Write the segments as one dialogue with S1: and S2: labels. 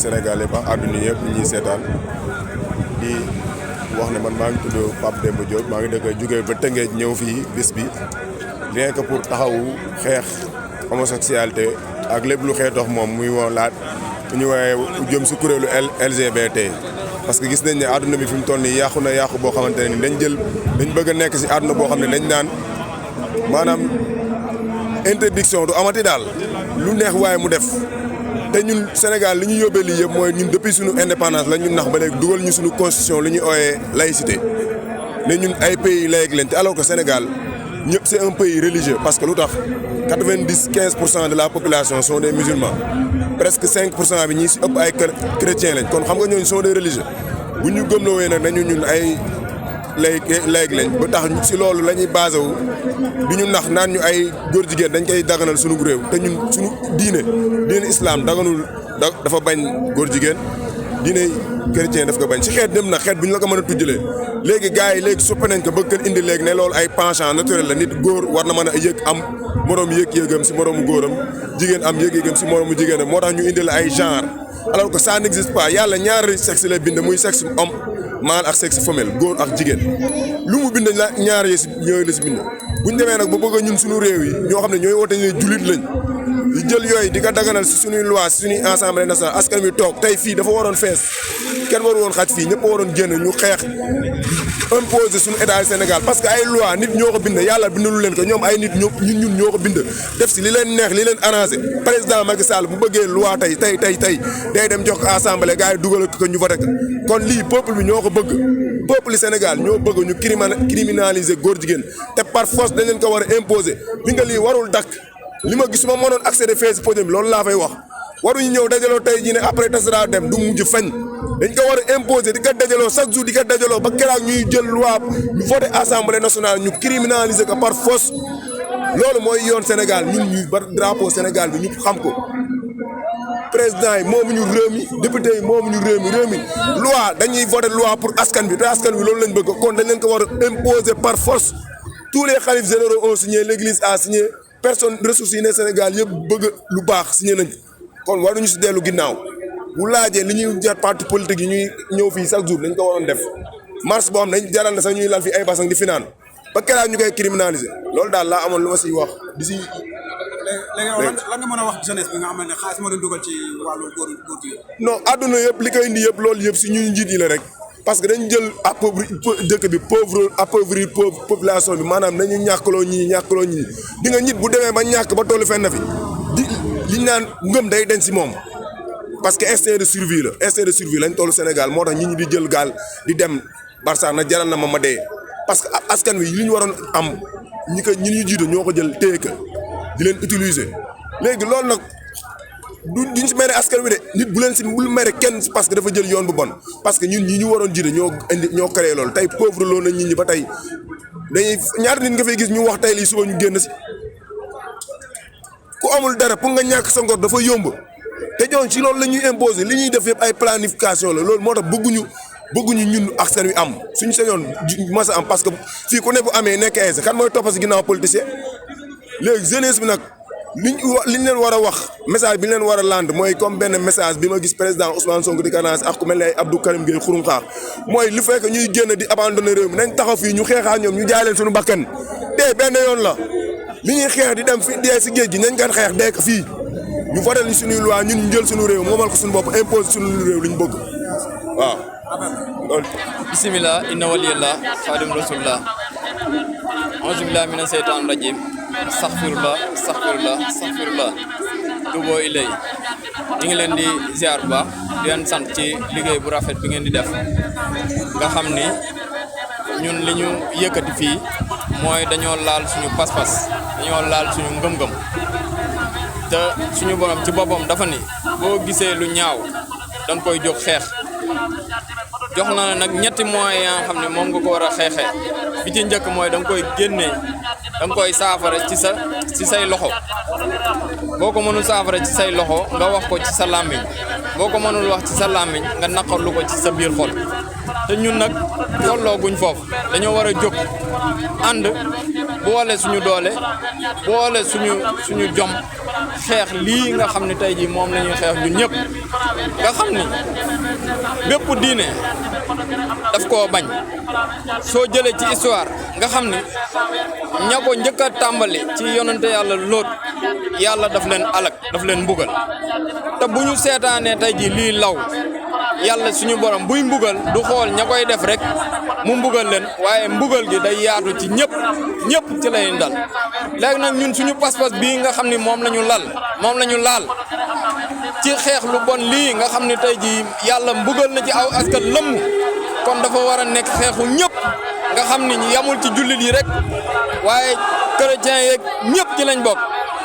S1: Sénégal yëpp ak àdduna yëpp ñuy seetaan di wax ne man maa ngi tudd Pape Demba Diop maa ngi dëkk jóge ba Tëngéej ñëw fii bis bi rien que pour taxawu xeex homosexualité ak lépp lu xeet dox moom muy woo laat ñu woowee jëm si kuréelu LGBT parce que gis nañ ne àdduna bi fi mu toll nii yàqu na yàqu boo xamante ne ni dañ bëgg a nekk si àdduna boo xam ne dañ naan maanaam interdiction du amati daal lu neex waaye mu def te ñun Sénégal li ñu yóbbee lii yëpp mooy ñun depuis suñu indépendance la ñun nax ba léegi dugal ñu suñu constitution li ñuy ooyee laïcité ne ñun ay pays laïque lañ te alors que Sénégal ñëpp c'est un pays religieux parce que lu tax 95% de la population sont des musulmans presque 5% bi ñii si ëpp ay chrétiens lañ kon xam nga ñooñu sont des religieux bu ñu gëmloo wee nag nañu ñun ay laïque lañ ba tax si loolu la ñuy basé wu du ñu nax naan ñu ay góor jigéen dañ koy daganal suñu réew te ñun suñu diine islam daganul dafa bañ góor jigéen diine chrétien daf ko bañ si xeet dem na xeet bu ñu la ko mën a tujjalee léegi gars yi léegi suppi nañ ko bëgg ko indi léegi ne loolu ay penchant naturel la nit góor war na mën a yëg am moroom yëg-yëgam si moroomu góoram jigéen am yëg-yëgam si moroomu jigéenam moo tax ñu indi la ay genre alors que ça n'existe pas yàlla ñaari sexe la bind muy sexe homme mâle ak sexe femelle góor ak jigéen lu mu bind la ñaar yi si ñooyu la si bind bu ñu demee nag ba bëgg ñun suñu réew yi ñoo xam ne ñooy woote ne jullit lañ di jël yooyu di ko daganal si suñuy loi si suñuy assemblée nationale askan wi toog tey fii dafa waroon fees kenn waru woon xaj fii ñëpp waroon génn ñu xeex imposer suñu état du Sénégal parce que ay loi nit ñoo ko bind yàlla bindalu leen ko ñoom ay nit ñun ñoo ko bind def si li leen neex li leen arrangé président Macky Sall bu bëggee loi tey day dem jox ko assemblée gars yi dugal ko ñu voté ko kon lii peuple bi ñoo ko bëgg peuple Sénégal ñoo bëgg ñu criminaliser góor jigéen te par force dañ leen ko war a imposer bi nga lii warul dakk li ma gis su ma mënoon accéder fee si podium bi loolu laa fay wax waruñu ñëw dajaloo tey jii ne après tasara dem du mujj fañ dañ ko war a imposer di ko dajaloo chaque jour di ko dajaloo ba keroog ñuy jël loi ñu voté assemblée nationale ñu criminaliser ko par force loolu mooy yoon Sénégal ñun ñuy ba drapeau Sénégal bi ñu xam ko président yi moomuñu réew mi député yi moomuñu réew mi loi dañuy voté loi pour askan bi te askan bi loolu lañ bëgg kon dañ leen ko war a imposer par force tous les khalifes généraux ont signé l'église a signé personne ressources yi ne Sénégal yëpp bëgg lu baax signé nañ kon waruñu si dellu ginnaaw bu laajee li ñuy jar parti politique yi ñuy ñëw fii chaque jour dañ ko waroon def marche boo xam ne dañ jaral na sax ñuy lal fii ay basang di finaan ba keroog ñu koy criminaliser loolu daal laa amoon lu ma siy wax di si.
S2: léegi lan nga mën a wax jeunesse bi nga xam ne xaalis moo leen dugal ci wàllu góor jigéen.
S1: non àdduna yëpp li koy indi yëpp loolu yëpp si ñuy njiit yi la rek parce que dañ jël dëkk bi appauvrir population bi maanaam nañu ñàkkaloo ñii di nga nit bu demee ba ñàkk ba tollu fenn fi di liñ naan ngëm day den si moom parce que instinct de survie lañ tollu Sénégal moo tax ñi di jël gaal di dem Barça na jaral na ma dee parce que askan wi li ñu waroon am ñi ñu jiite ñoo ko jël téye ko di leen utiliser léegi loolu nag duñ si mere askan wi de nit bul mere kenn parce que dafa jël yoon bu bon parce que ñun ñi ñu waroon jiite ñoo créé loolu tey pauvre loolu nañ nit ñi ba tey dañuy ñaata nit nga fay gis ñu wax tey lii suba ñu génn si ku amul dara pour nga ñàkk sa ngor dafa yomb te ñooñu ci loolu la ñuy imposer li ñuy def yëpp ay planification la loolu moo tax bëgguñu ñun askan wi am suñu sañoon mas a am parce que fii ku ne bu amee nekk aise kan mooy toppa si ginnaaw politicien léegi jeunesse bi nag liñ leen war a wax message bi ñu leen war a land mooy comme benn message bi ma gis président Ousmane Sonko di kanaan ak ku mel ne ay Abdou Karim Gueye xurum xaax mooy li fekk ñuy génn di abandonné réew mi nañ taxaw fii ñu xeexaa ñoom ñu jaay leen suñu bakkan dee benn yoon la li ñuy xeex di dem fi dee si géej gi nañ kan xeex dee ko fii ñu voté ñu suñuy loi ñun ñu jël suñu réew moomal ko suñu bopp impose suñu réew li ñu bëgg waaw loolu
S3: bismillah inna waliyallah xaadim rasulullah auzu billahi mina seytaan rajim astaghfirullah tuuboo ilay ñu ngi leen di ziar bu baax di leen sant ci liggéey bu rafet bi ngeen di def nga xam ni ñun li ñu yëkkati fii mooy dañoo laal suñu pas-pas dañoo laal suñu ngëm-ngëm te suñu borom ci boppam dafa ni boo gisee lu ñaaw da nga koy jóg xeex jox na la nag ñetti moyens ya nga xam ne moom nga ko war a xeexee bi ci njëkk mooy da nga koy génnee da nga koy saafara ci say loxo boo ko mënul saafara ci say loxo nga wax ko ci sa làmmiñ boo ko mënul wax ci sa làmmiñ nga naqarlu ko ci sa biir xol te ñun nag tollooguñ foofu dañoo war a jóg ànd boole suñu doole boole suñu jom xeex lii nga xam ne tey jii moom la ñuy xeex ñun ñëpp nga xam ni bépp diine daf koo bañ soo jëlee ci histoire nga xam ni ña ko njëkk a tàmbali ci yonante yàlla Lóot yàlla daf leen alak daf leen mbugal te bu ñu seetaanee tey jii lii law yàlla suñu borom buy mbugal du xool ña koy def rek mu mbugal leen waaye mbugal gi day yaatu ci ñëpp ci lay dal léegi nag ñun suñu pas-pas bii nga xam ni moom la ñu laal ci xeex lu bon lii nga xam ni tey jii yàlla mbugal na ci aw askan lëmm kon dafa war a nekk xeexu ñëpp nga xam ni yamul ci jullit yi rek waaye chrétien yeeg ñëpp ci lañ bokk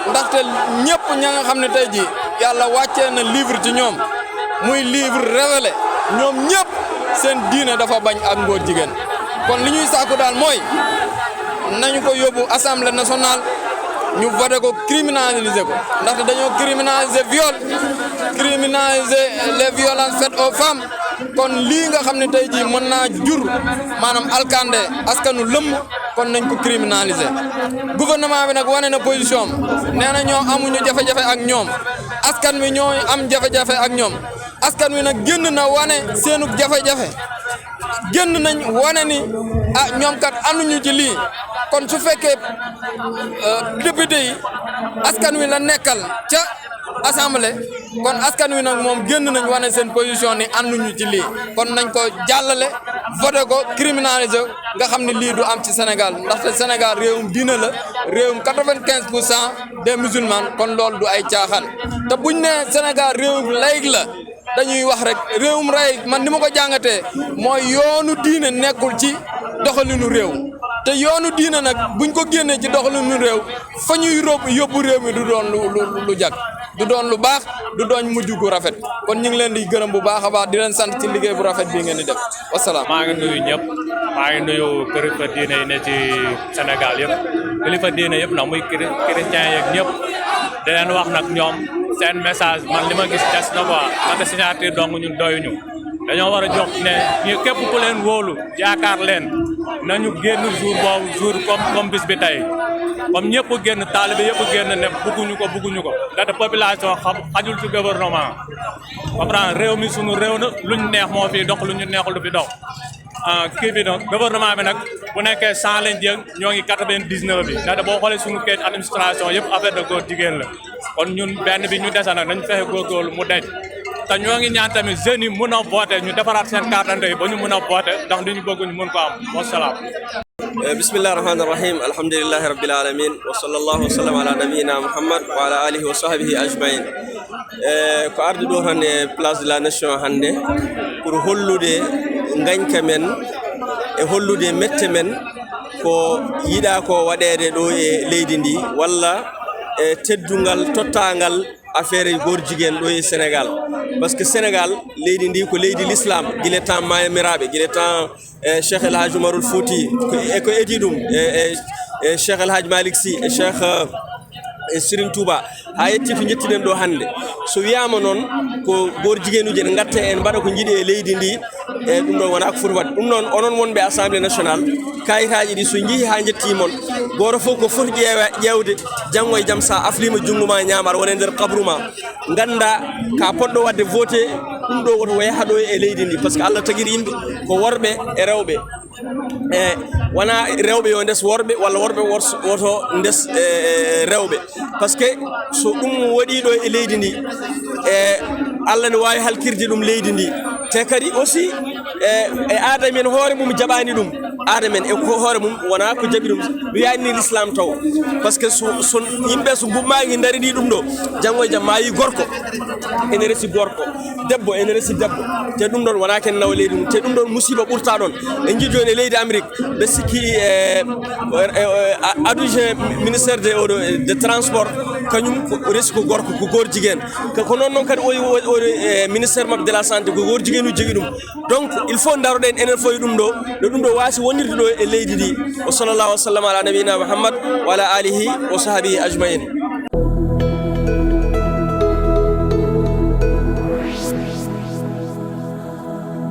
S3: ndaxte ñëpp ña nga xam ne tey jii yàlla wàccee na livre ci ñoom muy livre révélé ñoom ñëpp seen diine dafa bañ ak ngóor jigéen kon li ñuy sàkku daal mooy nañu ko yóbbu assemblée nationale ñu voté ko criminaliser ko ndaxte dañoo criminaliser viol criminaliser les violences faites aux femmes kon lii nga xam ne tey jii mën naa jur maanaam alkande askanu lëmm kon nañ ko criminaliser gouvernement bi nag wane na position am nee na ñoo amuñu jafe-jafe ak ñoom askan wi ñoo am jafe-jafe ak ñoom askan wi nag génn na wane seenu jafe-jafe génn nañ wane ni ñoom kat ànduñu ci lii kon su fekkee député yi askan wi la nekkal ca assemblée kon askan wi nag moom génn nañ wane seen position ni ànduñu ci lii kon nañ ko jàllale voté ko criminaliser nga xam ne lii du am ci Sénégal ndaxte Sénégal réewum diina la réewum 95% des musulmans kon loolu du ay caaxaan te buñ ne Sénégal réewum laïc la dañuy wax rek réewum laïc man ni ma ko jàngatee mooy yoonu diine nekkul ci doxalinu réew te yoonu diine nag buñ ko génnee ci doxalinu réew fa ñuy yóbbu réew mi du doon lu jag du doon lu baax du doon mujj gu rafet kon ñu ngi leen di gërëm bu baax a baax di leen sant ci liggéey bu rafet bii ngeen di def wasalaam.
S4: maa ngi nuyu ñëpp maa ngi nuyu kilifa diine yi ne ci Sénégal yëpp kilifa diine yëpp nag muy chrétien yeeg ñëpp di leen wax nag ñoom seen message man li ma gis des na quoi naka signature dong ñun doyuñu dañoo war a jox ne ñu képp ku leen wóolu yaakaar leen nañu génn jour comme bis bi tey comme ñëpp génn taalibe yëpp génn ne bugguñu ko ndaxte population xajul ci gouvernement comprendre réew mi sunu réew na luñ neex moo fi dox lu ñu neexul du fi dox kii bi nag gouvernement bi nag bu nekkee 100 lañ jël ñoo ngi 99 bi ndaxte boo xoolee suñu kayit administration yëpp affaire de góor jigéen la kon ñun benn bi ñu desa nag nañ fexe góorgóorlu mu dej te ñoo ngi ñaan tamit jeunes yi mën a voté ñu defaraat seen carte d'identité ba ñu mën a voté ndax li ñu bëgg ñu mën ko am wasalaam.
S5: bismillahi rahmani rahim alhamdulillahi rabbil alamin wa sallallahu wa sallam ala nabiyyina muhammad wa ala alihi wa sahbihi ajmain ko arde ɗo tan e place de la nation hannde pour hollude gañka men e hollude mette men ko yiɗa ko waɗede ɗo e leydi ndi walla e teddungal tottangal affaire goor jiguen ɗo e Sénégal parce que Sénégal leydi ndi ko leydi l'islam guila temps Mayamiraɓe guila temps Cheikh El Hadj Oumarul Fouti e ko edi ɗum e Cheikh El Hadj Malick Sy e Cheikh e Serigne Touba ha yetti to jettiɗen ɗo hannde so wiyama noon ko goor jiguenuji ne gatta en mbaɗa ko jiiɗi e leydi ndi e ɗum ɗon wona ko foti wadde ɗum noon onon wonɓe assemblée nationale kayitaji ɗi so jeehi ha jettimon goto fof ko foti ƴewde janggo e jaam sa aflima junggo ma ñamar wone nder kabru ma ganda ka poɗɗo wadde voté ɗum ɗo woto yaha ɗo e leydi ndi par ce que Allah tagiri yimɓe ko worɓe e rewɓe e wona rewɓe yo ndes worɓe walla worɓe woto ndes rewɓe par ce que so ɗum waɗi ɗo e leydi ndi e Allah ne wawi halkirde ɗum leydi ndi te kadi aussi e aada men hoore mum jaɓani ɗum aada men e ko hoore mum wona ko jaɓi ɗum wiyani l'islam taw par ce que so yimɓe so gummagi darini ɗum ɗo janggo e jaam ma yi gorko ene resi gorko debbo ene resi debbo te ɗum ɗon wona ken nawa leydi mum te ɗum ɗon musiba ɓurta ɗon en jii joni e leydi Amérique ɓe sikki adjoint ministére de transport kañum resi ko gorko ko goor jiguen ko noon kadi o ministére mabɓe de la santé ko goor jiguenu jogui ɗum donc il faut daroɗen enen foye ɗum ɗo no ɗum ɗo wasi wonirde ɗo e leydi ndi wa sallallahu wa sallam ala nabiyina Muhammad wa ala alihi wa sahbihi ajmain